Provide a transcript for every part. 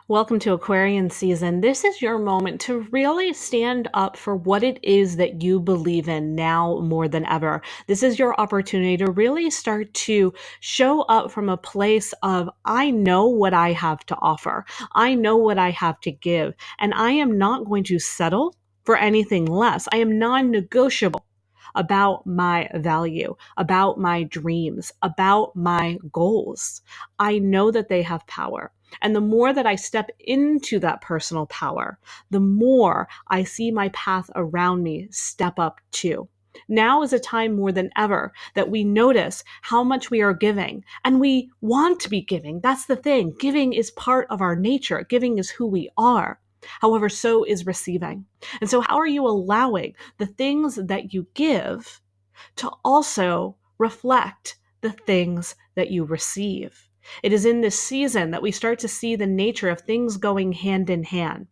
Welcome to Aquarian season. This is your moment to really stand up for what it is that you believe in now more than ever. This is your opportunity to really start to show up from a place of, I know what I have to offer. I know what I have to give, and I am not going to settle for anything less. I am non-negotiable about my value, about my dreams, about my goals. I know that they have power. And the more that I step into that personal power, the more I see my path around me step up too. Now is a time more than ever that we notice how much we are giving, and we want to be giving. That's the thing. Giving is part of our nature. Giving is who we are. However, so is receiving. And so how are you allowing the things that you give to also reflect the things that you receive? It is in this season that we start to see the nature of things going hand in hand.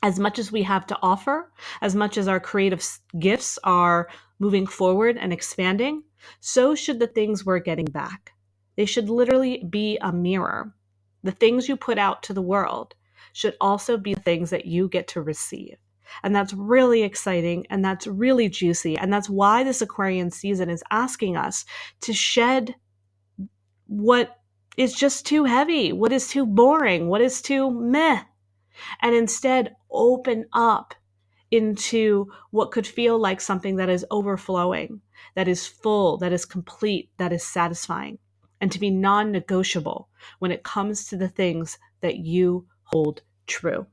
As much as we have to offer, as much as our creative gifts are moving forward and expanding, so should the things we're getting back. They should literally be a mirror. The things you put out to the world should also be things that you get to receive. And that's really exciting, and that's really juicy. And that's why this Aquarian season is asking us to shed what is just too heavy, what is too boring, what is too meh, and instead open up into what could feel like something that is overflowing, that is full, that is complete, that is satisfying, and to be non-negotiable when it comes to the things that you hold true.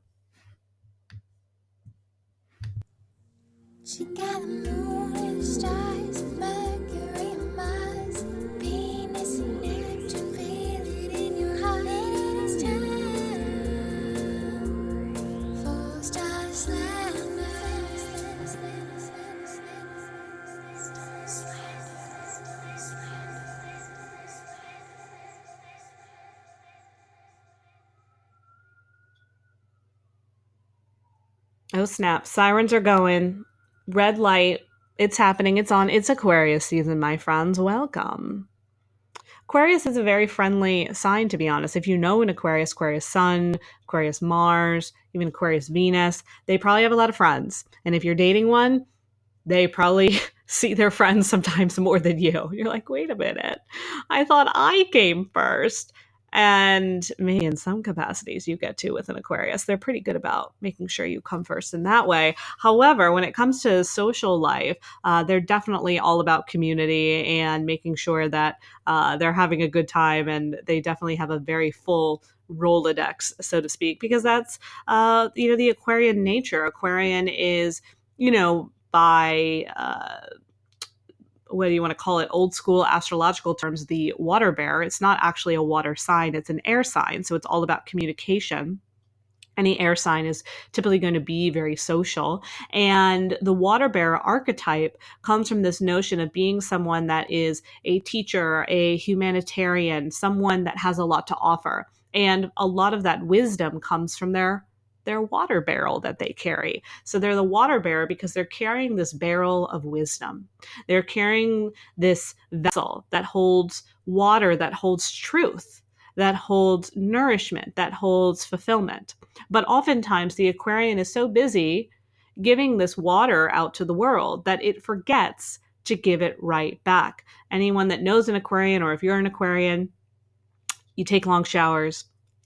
She got the moon and the stars, Mercury and Mars, Venus and Neptune, feel it in your heart. It's time for Star Slander. Star Slander. Oh snap, sirens are going. Red light, it's happening, it's on. It's Aquarius season, my friends. Welcome. Aquarius is a very friendly sign, to be honest. If you know an Aquarius, Aquarius Sun, Aquarius Mars, even Aquarius Venus, they probably have a lot of friends. And if you're dating one, they probably see their friends sometimes more than you. You're like, wait a minute, I thought I came first. And maybe in some capacities you get to with an Aquarius. They're pretty good about making sure you come first in that way. However, when it comes to social life, they're definitely all about community and making sure that they're having a good time. And they definitely have a very full Rolodex, so to speak, because that's, the Aquarian nature. Aquarian is, by what do you want to call it, old school astrological terms, the water bearer. It's not actually a water sign, it's an air sign. So it's all about communication. Any air sign is typically going to be very social. And the water bearer archetype comes from this notion of being someone that is a teacher, a humanitarian, someone that has a lot to offer. And a lot of that wisdom comes from their water barrel that they carry. So they're the water bearer because they're carrying this barrel of wisdom. They're carrying this vessel that holds water, that holds truth, that holds nourishment, that holds fulfillment. But oftentimes the Aquarian is so busy giving this water out to the world that it forgets to give it right back. Anyone that knows an Aquarian, or if you're an Aquarian, you take long showers.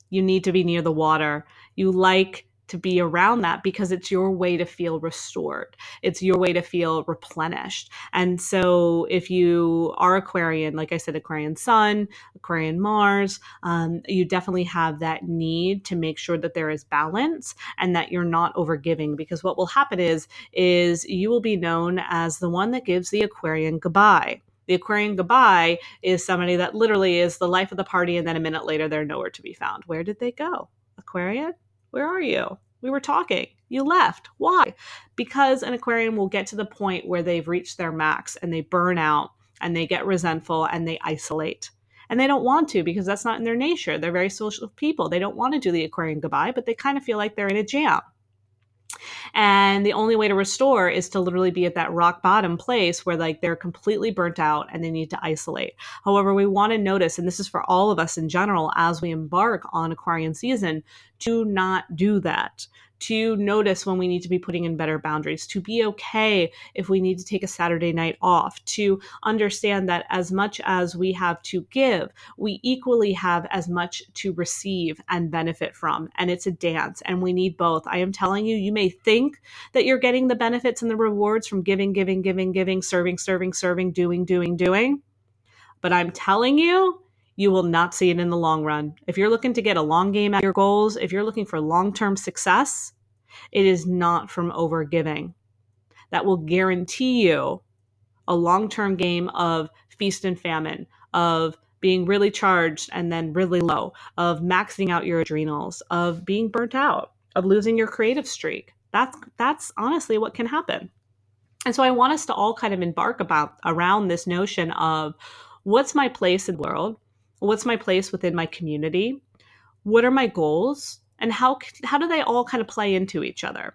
You need to be near the water. You like to be around that because it's your way to feel restored. It's your way to feel replenished. And so if you are Aquarian, like I said, Aquarian Sun, Aquarian Mars, you definitely have that need to make sure that there is balance and that you're not overgiving, because what will happen is you will be known as the one that gives the Aquarian goodbye. The Aquarian goodbye is somebody that literally is the life of the party, and then a minute later, they're nowhere to be found. Where did they go? Aquarian? Where are you? We were talking. You left. Why? Because an Aquarian will get to the point where they've reached their max and they burn out and they get resentful and they isolate. And they don't want to, because that's not in their nature. They're very social people. They don't want to do the Aquarian goodbye, but they kind of feel like they're in a jam. And the only way to restore is to literally be at that rock bottom place where like they're completely burnt out and they need to isolate. However, we want to notice, and this is for all of us in general, as we embark on Aquarian season, to not do that, to notice when we need to be putting in better boundaries, to be okay if we need to take a Saturday night off, to understand that as much as we have to give, we equally have as much to receive and benefit from. And it's a dance, and we need both. I am telling you, you may think that you're getting the benefits and the rewards from giving, giving, giving, giving, serving, serving, serving, doing, doing, doing. But I'm telling you, you will not see it in the long run. If you're looking to get a long game at your goals, if you're looking for long-term success, it is not from overgiving. That will guarantee you a long-term game of feast and famine, of being really charged and then really low, of maxing out your adrenals, of being burnt out, of losing your creative streak. That's honestly what can happen. And so I want us to all kind of embark around this notion of, what's my place in the world? What's my place within my community? What are my goals? And how do they all kind of play into each other?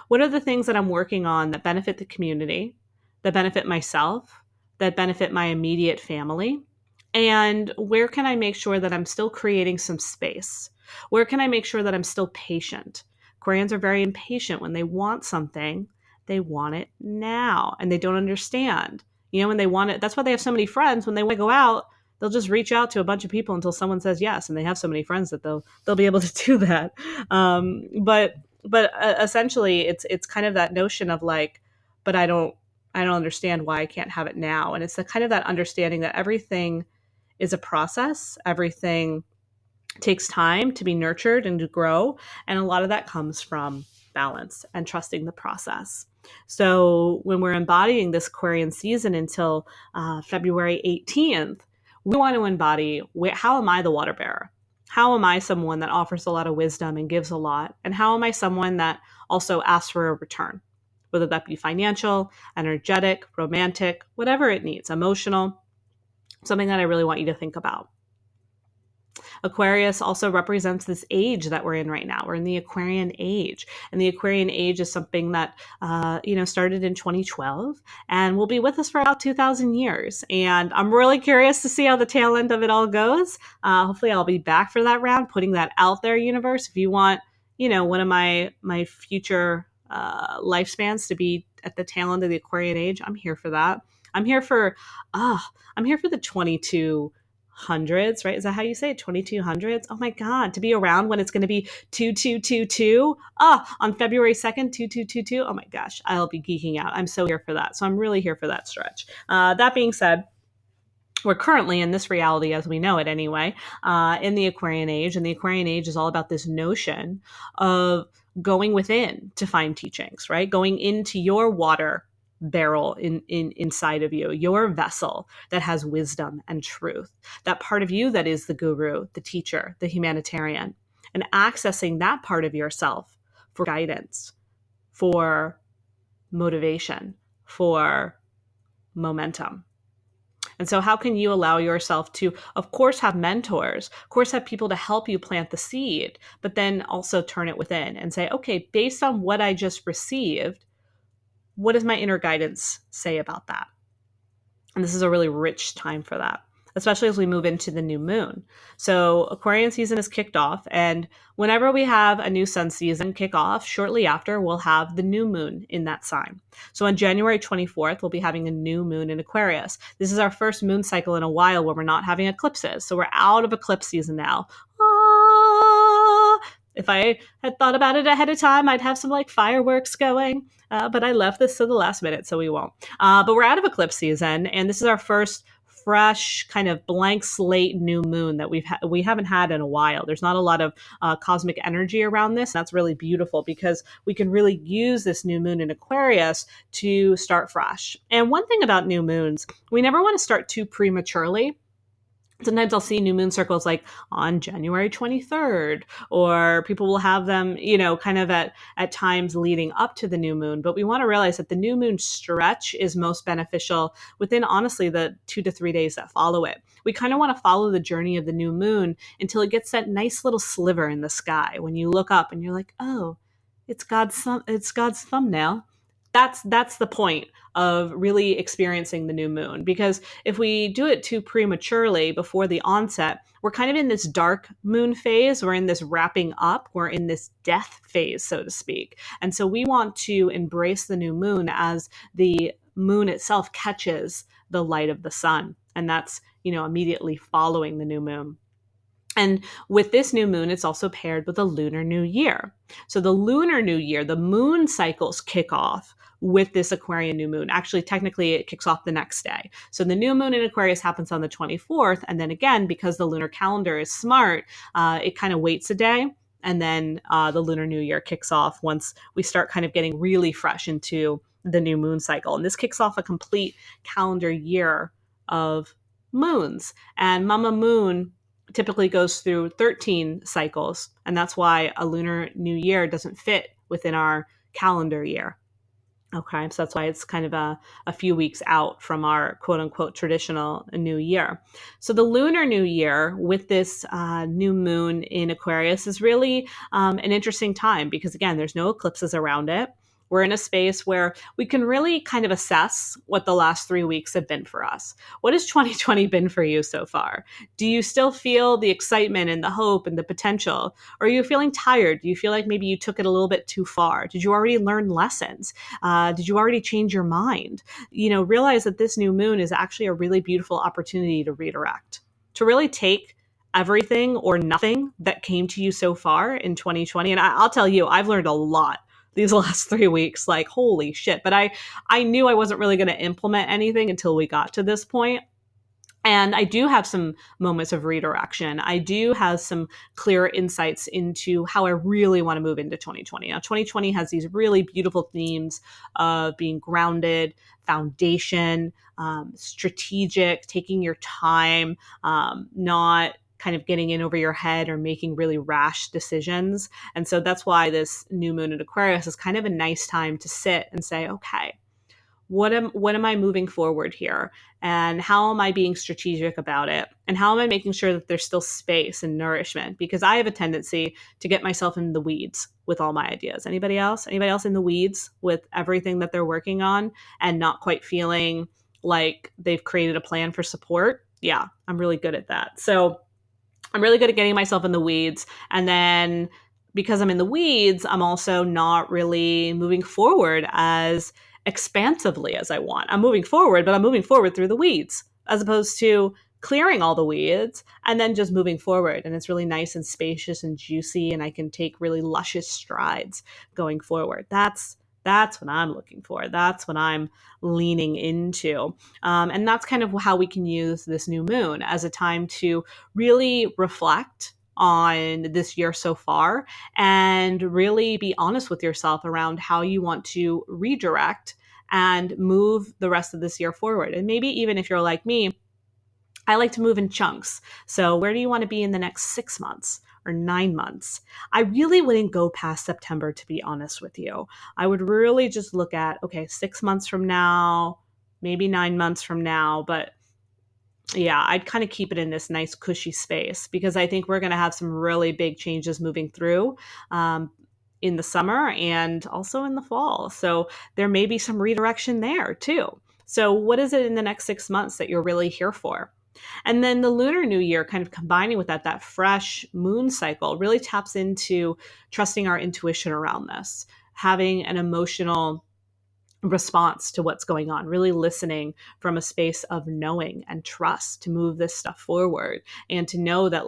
What are the things that I'm working on that benefit the community, that benefit myself, that benefit my immediate family? And where can I make sure that I'm still creating some space? Where can I make sure that I'm still patient? Aquarians are very impatient. When they want something, they want it now, and they don't understand. When they want it, that's why they have so many friends. When they want to go out, they'll just reach out to a bunch of people until someone says yes, and they have so many friends that they'll be able to do that. But essentially, it's kind of that notion of like, but I don't understand why I can't have it now. And it's the kind of that understanding that everything is a process. Everything takes time to be nurtured and to grow. And a lot of that comes from balance and trusting the process. So when we're embodying this Aquarian season until February 18th, we want to embody, how am I the water bearer? How am I someone that offers a lot of wisdom and gives a lot? And how am I someone that also asks for a return? Whether that be financial, energetic, romantic, whatever it needs, emotional, something that I really want you to think about. Aquarius also represents this age that we're in right now. We're in the Aquarian age. And the Aquarian age is something that, started in 2012 and will be with us for about 2,000 years. And I'm really curious to see how the tail end of it all goes. Hopefully I'll be back for that round, putting that out there, universe. If you want, one of my future lifespans to be at the tail end of the Aquarian age, I'm here for that. I'm here for the 2200s, right? Is that how you say it? 2200s? Oh my God, to be around when it's going to be 2222. On February 2nd, 2222. Oh my gosh, I'll be geeking out. I'm so here for that. So I'm really here for that stretch. That being said, we're currently in this reality as we know it anyway, in the Aquarian age. And the Aquarian age is all about this notion of going within to find teachings, right? Going into your water barrel inside of you, your vessel that has wisdom and truth, that part of you that is the guru, the teacher, the humanitarian, and accessing that part of yourself for guidance, for motivation, for momentum. And so how can you allow yourself to, of course, have mentors, of course, have people to help you plant the seed, but then also turn it within and say, okay, based on what I just received, what does my inner guidance say about that? And this is a really rich time for that, especially as we move into the new moon. So Aquarian season is kicked off, and whenever we have a new sun season kick off, shortly after, we'll have the new moon in that sign. So on January 24th, we'll be having a new moon in Aquarius. This is our first moon cycle in a while where we're not having eclipses. So we're out of eclipse season now. If I had thought about it ahead of time, I'd have some like fireworks going. But I left this to the last minute, so we won't. But we're out of eclipse season, and this is our first fresh kind of blank slate new moon that we haven't had in a while. There's not a lot of cosmic energy around this. That's really beautiful because we can really use this new moon in Aquarius to start fresh. And one thing about new moons, we never want to start too prematurely. Sometimes I'll see new moon circles like on January 23rd, or people will have them, kind of at times leading up to the new moon. But we want to realize that the new moon stretch is most beneficial within, honestly, the 2 to 3 days that follow it. We kind of want to follow the journey of the new moon until it gets that nice little sliver in the sky. When you look up and you're like, oh, it's God's thumbnail. That's the point of really experiencing the new moon. Because if we do it too prematurely before the onset, we're kind of in this dark moon phase. We're in this wrapping up. We're in this death phase, so to speak. And so we want to embrace the new moon as the moon itself catches the light of the sun. And that's, immediately following the new moon. And with this new moon, it's also paired with a lunar new year. So the lunar new year, the moon cycles kick off with this Aquarian new moon. Actually, technically, it kicks off the next day. So the new moon in Aquarius happens on the 24th. And then again, because the lunar calendar is smart, it kind of waits a day. And then the lunar new year kicks off once we start kind of getting really fresh into the new moon cycle. And this kicks off a complete calendar year of moons. And Mama Moon typically goes through 13 cycles. And that's why a lunar new year doesn't fit within our calendar year. Okay, so that's why it's kind of a few weeks out from our quote unquote traditional new year. So the lunar new year with this new moon in Aquarius is really an interesting time because, again, there's no eclipses around it. We're in a space where we can really kind of assess what the last 3 weeks have been for us. What has 2020 been for you so far? Do you still feel the excitement and the hope and the potential? Or are you feeling tired? Do you feel like maybe you took it a little bit too far? Did you already learn lessons? Did you already change your mind? Realize that this new moon is actually a really beautiful opportunity to redirect, to really take everything or nothing that came to you so far in 2020. And I'll tell you, I've learned a lot these last 3 weeks, like, holy shit. But I knew I wasn't really going to implement anything until we got to this point. And I do have some moments of redirection. I do have some clear insights into how I really want to move into 2020. Now, 2020 has these really beautiful themes of being grounded, foundation, strategic, taking your time, not kind of getting in over your head or making really rash decisions. And so that's why this new moon in Aquarius is kind of a nice time to sit and say, okay, what am I moving forward here? And how am I being strategic about it? And how am I making sure that there's still space and nourishment? Because I have a tendency to get myself in the weeds with all my ideas. Anybody else? Anybody else in the weeds with everything that they're working on and not quite feeling like they've created a plan for support? Yeah, I'm really good at that. So I'm really good at getting myself in the weeds. And then because I'm in the weeds, I'm also not really moving forward as expansively as I want. I'm moving forward, but I'm moving forward through the weeds as opposed to clearing all the weeds and then just moving forward. And it's really nice and spacious and juicy, and I can take really luscious strides going forward. That's what I'm looking for. That's what I'm leaning into. And that's kind of how we can use this new moon as a time to really reflect on this year so far and really be honest with yourself around how you want to redirect and move the rest of this year forward. And maybe even if you're like me, I like to move in chunks. So where do you want to be in the next 6 months or 9 months? I really wouldn't go past September, to be honest with you. I would really just look at, okay, 6 months from now, maybe 9 months from now, but yeah, I'd kind of keep it in this nice cushy space because I think we're going to have some really big changes moving through in the summer and also in the fall. So there may be some redirection there too. So what is it in the next 6 months that you're really here for? And then the lunar new year, kind of combining with that fresh moon cycle really taps into trusting our intuition around this, having an emotional response to what's going on, really listening from a space of knowing and trust to move this stuff forward and to know that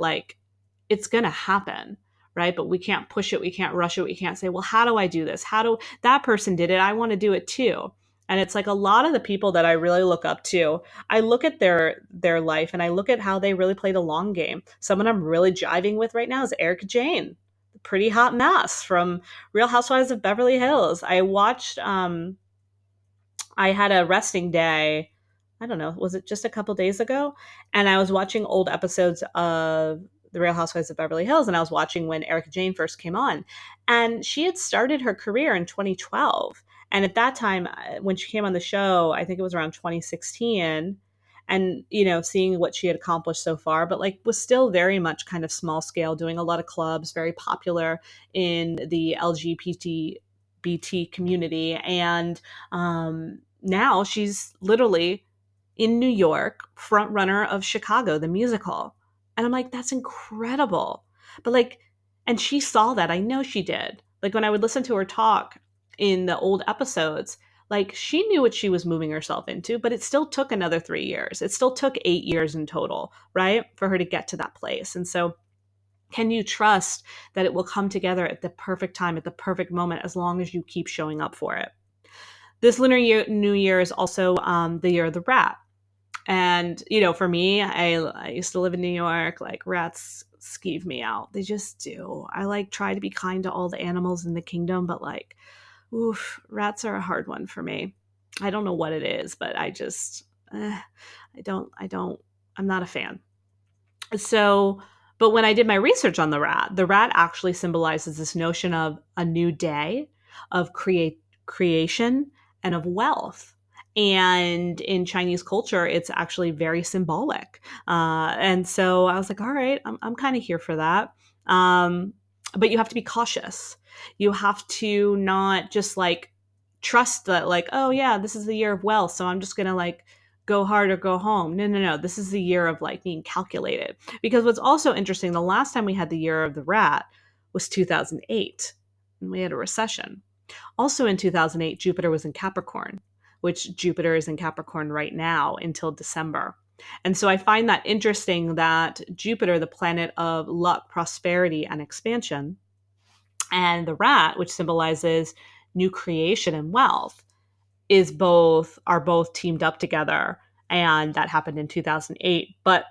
it's going to happen. Right. But we can't push it. We can't rush it. We can't say, well, how do I do this? How do that person did it? I want to do it too. And it's like a lot of the people that I really look up to, I look at their life and I look at how they really played a long game. Someone I'm really jiving with right now is Erica Jane, the pretty hot mess from Real Housewives of Beverly Hills. I watched, I had a resting day. I don't know, was it just a couple days ago? And I was watching old episodes of The Real Housewives of Beverly Hills, and I was watching when Erica Jane first came on. And she had started her career in 2012. And at that time, when she came on the show, I think it was around 2016, and, seeing what she had accomplished so far, but was still very much kind of small scale, doing a lot of clubs, very popular in the LGBT community. And, now she's literally in New York, front runner of Chicago, the musical. And I'm like, that's incredible. But like, and she saw that. I know she did. Like when I would listen to her talk in the old episodes, like she knew what she was moving herself into, but it still took another 3 years. It still took 8 years in total, right? For her to get to that place. And so can you trust that it will come together at the perfect time, at the perfect moment, as long as you keep showing up for it? This lunar year, New Year is also the year of the rat. And, you know, for me, I used to live in New York. Like rats skeeve me out. They just do. I like try to be kind to all the animals in the kingdom, but like, oof, rats are a hard one for me. I don't know what it is, but I just, I'm not a fan. So, but when I did my research on the rat actually symbolizes this notion of a new day, of creation, and of wealth. And in Chinese culture, it's actually very symbolic. And so I was like, all right, I'm kind of here for that. But you have to be cautious. You have to not just like trust that, like, oh, yeah, this is the year of wealth. So I'm just going to like go hard or go home. No, no, no. This is the year of like being calculated. Because what's also interesting, the last time we had the year of the rat was 2008, and we had a recession. Also in 2008, Jupiter was in Capricorn, which Jupiter is in Capricorn right now until December. And so I find that interesting that Jupiter, the planet of luck, prosperity, and expansion, and the rat, which symbolizes new creation and wealth, are both teamed up together, and that happened in 2008. But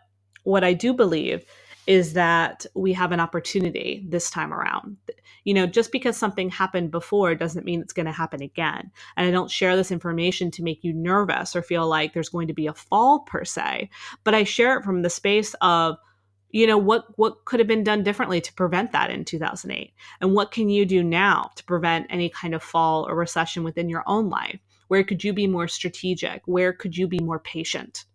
what I do believe is that we have an opportunity this time around. You know, just because something happened before doesn't mean it's going to happen again. And I don't share this information to make you nervous or feel like there's going to be a fall per se, but I share it from the space of, you know, what could have been done differently to prevent that in 2008, and what can you do now to prevent any kind of fall or recession within your own life? Where could you be more strategic? Where could you be more patient?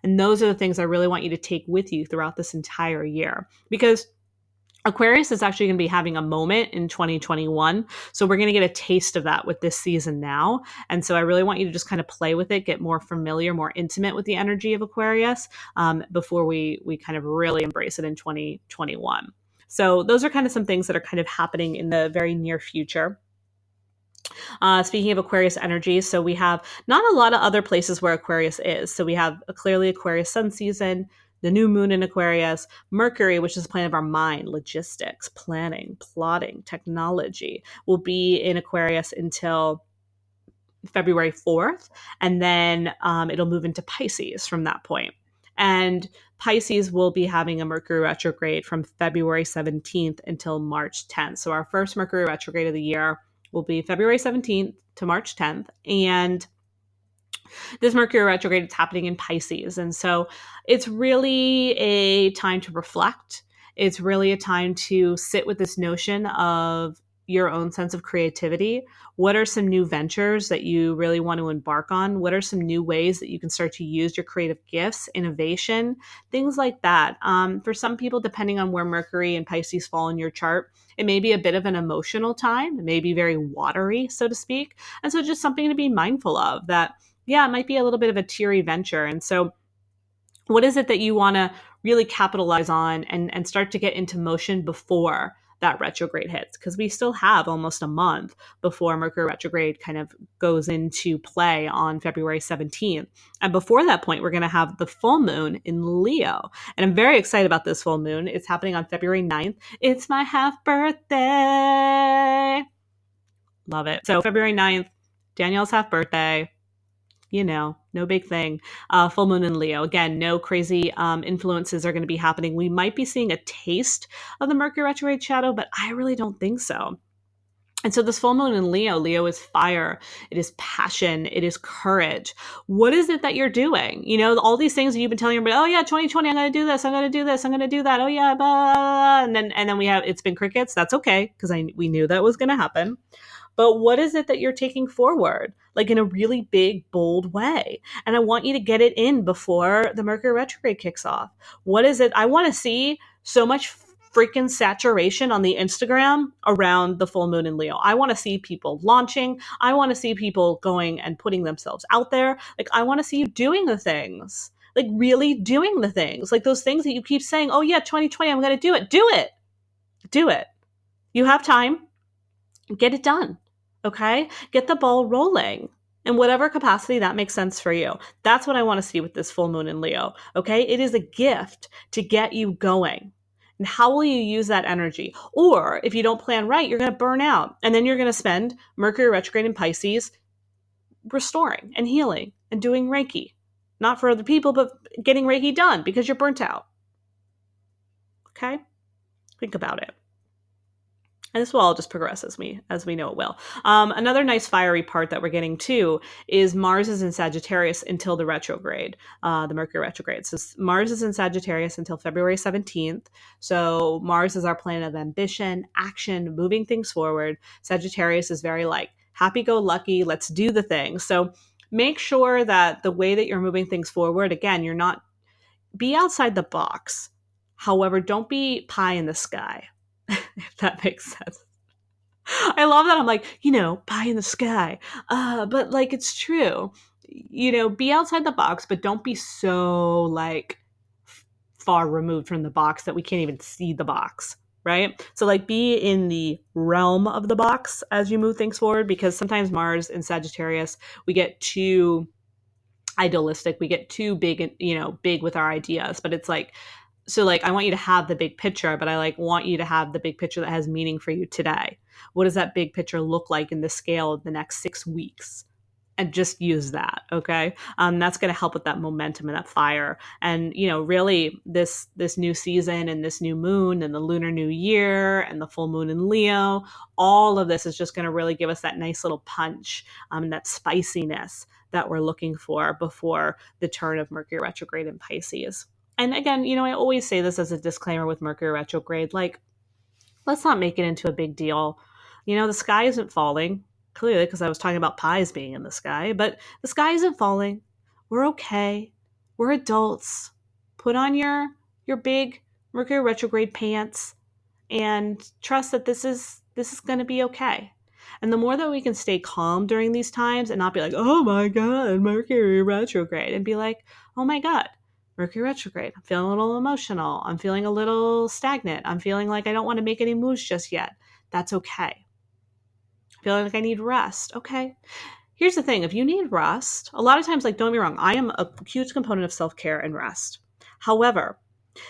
And those are the things I really want you to take with you throughout this entire year, because Aquarius is actually going to be having a moment in 2021. So we're going to get a taste of that with this season now. And so I really want you to just kind of play with it, get more familiar, more intimate with the energy of Aquarius before we kind of really embrace it in 2021. So those are kind of some things that are kind of happening in the very near future. Speaking of Aquarius energy, so we have not a lot of other places where Aquarius is. So we have a clearly Aquarius sun season, the new moon in Aquarius, Mercury, which is the planet of our mind, logistics, planning, plotting, technology, will be in Aquarius until February 4th. And then it'll move into Pisces from that point. And Pisces will be having a Mercury retrograde from February 17th until March 10th. So our first Mercury retrograde of the year will be February 17th to March 10th. And this Mercury retrograde is happening in Pisces. And so it's really a time to reflect. It's really a time to sit with this notion of your own sense of creativity. What are some new ventures that you really want to embark on? What are some new ways that you can start to use your creative gifts, innovation, things like that? For some people, depending on where Mercury and Pisces fall in your chart, it may be a bit of an emotional time. It may be very watery, so to speak. And so just something to be mindful of that, yeah, it might be a little bit of a teary venture. And so what is it that you want to really capitalize on and start to get into motion before that retrograde hits? Because we still have almost a month before Mercury retrograde kind of goes into play on February 17th. And before that point, we're going to have the full moon in Leo. And I'm very excited about this full moon. It's happening on February 9th. It's my half birthday. Love it. So February 9th, Danielle's half birthday. You know, no big thing. Full moon in Leo. Again, no crazy influences are going to be happening. We might be seeing a taste of the Mercury retrograde shadow, but I really don't think so. And so this full moon in Leo is fire. It is passion. It is courage. What is it that you're doing? You know, all these things that you've been telling everybody, oh yeah, 2020, I'm going to do this. I'm going to do this. I'm going to do that. Oh yeah, blah. And then we have, it's been crickets. That's okay. Because we knew that was going to happen. But what is it that you're taking forward, like in a really big, bold way? And I want you to get it in before the Mercury retrograde kicks off. What is it? I want to see so much freaking saturation on the Instagram around the full moon in Leo. I want to see people launching. I want to see people going and putting themselves out there. Like, I want to see you doing the things, like really doing the things, like those things that you keep saying, oh yeah, 2020, I'm going to do it. Do it. Do it. You have time. Get it done. Okay? Get the ball rolling in whatever capacity that makes sense for you. That's what I want to see with this full moon in Leo. Okay? It is a gift to get you going. And how will you use that energy? Or if you don't plan right, you're going to burn out. And then you're going to spend Mercury retrograde in Pisces restoring and healing and doing Reiki. Not for other people, but getting Reiki done because you're burnt out. Okay? Think about it. And this will all just progress as we know it will. Another nice fiery part that we're getting too is Mars is in Sagittarius until the retrograde, the Mercury retrograde. So Mars is in Sagittarius until February 17th. So Mars is our planet of ambition, action, moving things forward. Sagittarius is very like happy-go-lucky, let's do the thing. So make sure that the way that you're moving things forward, again, you're not, be outside the box. However, don't be pie in the sky. If that makes sense. I love that. I'm like, pie in the sky. But like, it's true. Be outside the box, but don't be so like far removed from the box that we can't even see the box. Right? So like be in the realm of the box as you move things forward, because sometimes Mars in Sagittarius, we get too idealistic. We get too big, big with our ideas, but it's like, so like, I want you to have the big picture, but I like want you to have the big picture that has meaning for you today. What does that big picture look like in the scale of the next 6 weeks? And just use that. Okay. That's going to help with that momentum and that fire. And, really this new season and this new moon and the lunar new year and the full moon in Leo, all of this is just going to really give us that nice little punch, and that spiciness that we're looking for before the turn of Mercury retrograde in Pisces. And again, I always say this as a disclaimer with Mercury retrograde, like, let's not make it into a big deal. The sky isn't falling, clearly, because I was talking about pies being in the sky, but the sky isn't falling. We're okay. We're adults. Put on your big Mercury retrograde pants and trust that this is going to be okay. And the more that we can stay calm during these times and not be like, oh my God, Mercury retrograde, and be like, oh my God, Mercury retrograde. I'm feeling a little emotional. I'm feeling a little stagnant. I'm feeling like I don't want to make any moves just yet. That's okay. Feeling like I need rest. Okay. Here's the thing. If you need rest, a lot of times, like, don't get me wrong, I am a huge component of self-care and rest. However,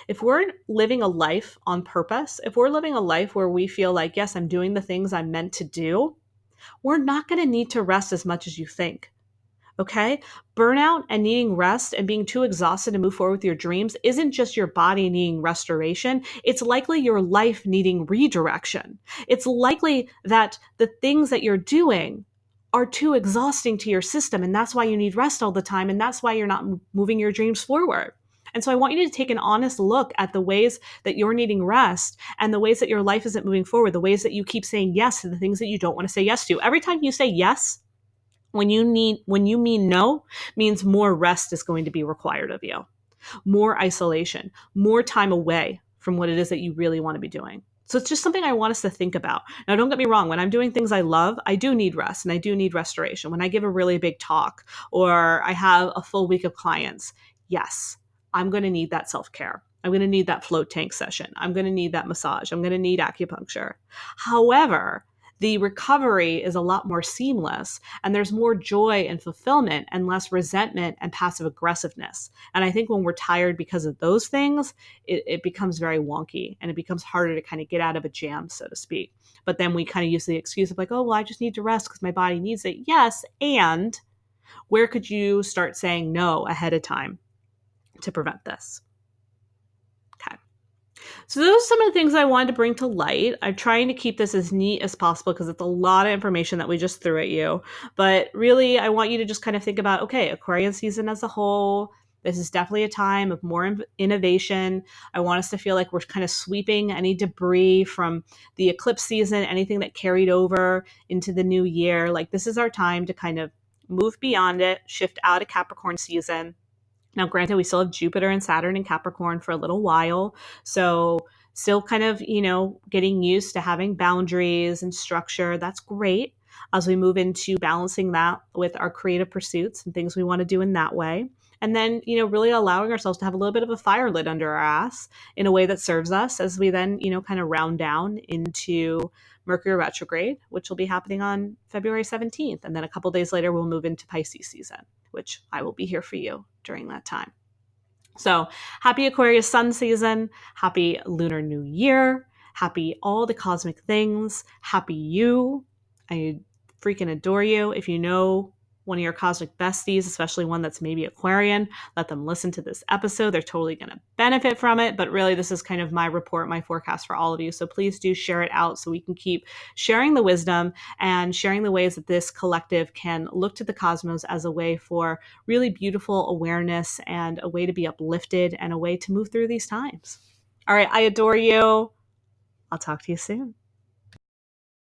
if we're living a life on purpose, if we're living a life where we feel like, yes, I'm doing the things I'm meant to do, we're not going to need to rest as much as you think. Okay? Burnout and needing rest and being too exhausted to move forward with your dreams isn't just your body needing restoration. It's likely your life needing redirection. It's likely that the things that you're doing are too exhausting to your system, and that's why you need rest all the time, and that's why you're not moving your dreams forward. And so I want you to take an honest look at the ways that you're needing rest and the ways that your life isn't moving forward, the ways that you keep saying yes to the things that you don't want to say yes to. Every time you say yes, when you mean no, means more rest is going to be required of you, more isolation, more time away from what it is that you really want to be doing. So it's just something I want us to think about. Now, don't get me wrong. When I'm doing things I love, I do need rest and I do need restoration. When I give a really big talk or I have a full week of clients, yes, I'm going to need that self-care. I'm going to need that float tank session. I'm going to need that massage. I'm going to need acupuncture. However, the recovery is a lot more seamless and there's more joy and fulfillment and less resentment and passive aggressiveness. And I think when we're tired because of those things, it becomes very wonky and it becomes harder to kind of get out of a jam, so to speak. But then we kind of use the excuse of like, oh, well, I just need to rest because my body needs it. Yes. And where could you start saying no ahead of time to prevent this? Okay. So those are some of the things I wanted to bring to light. I'm trying to keep this as neat as possible because it's a lot of information that we just threw at you. But really, I want you to just kind of think about, okay, Aquarius season as a whole, this is definitely a time of more innovation. I want us to feel like we're kind of sweeping any debris from the eclipse season, anything that carried over into the new year. Like, this is our time to kind of move beyond it, shift out of Capricorn season. Now, granted, we still have Jupiter and Saturn in Capricorn for a little while. So Still kind of, getting used to having boundaries and structure. That's great as we move into balancing that with our creative pursuits and things we want to do in that way. And then, really allowing ourselves to have a little bit of a fire lit under our ass in a way that serves us as we then, kind of round down into Mercury retrograde, which will be happening on February 17th. And then a couple days later, we'll move into Pisces season, which I will be here for you during that time. So happy Aquarius sun season, happy Lunar New Year, happy all the cosmic things, happy you. I freaking adore you. If you know one of your cosmic besties, especially one that's maybe Aquarian, let them listen to this episode. They're totally going to benefit from it. But really, this is kind of my report, my forecast for all of you. So please do share it out so we can keep sharing the wisdom and sharing the ways that this collective can look to the cosmos as a way for really beautiful awareness and a way to be uplifted and a way to move through these times. All right, I adore you. I'll talk to you soon.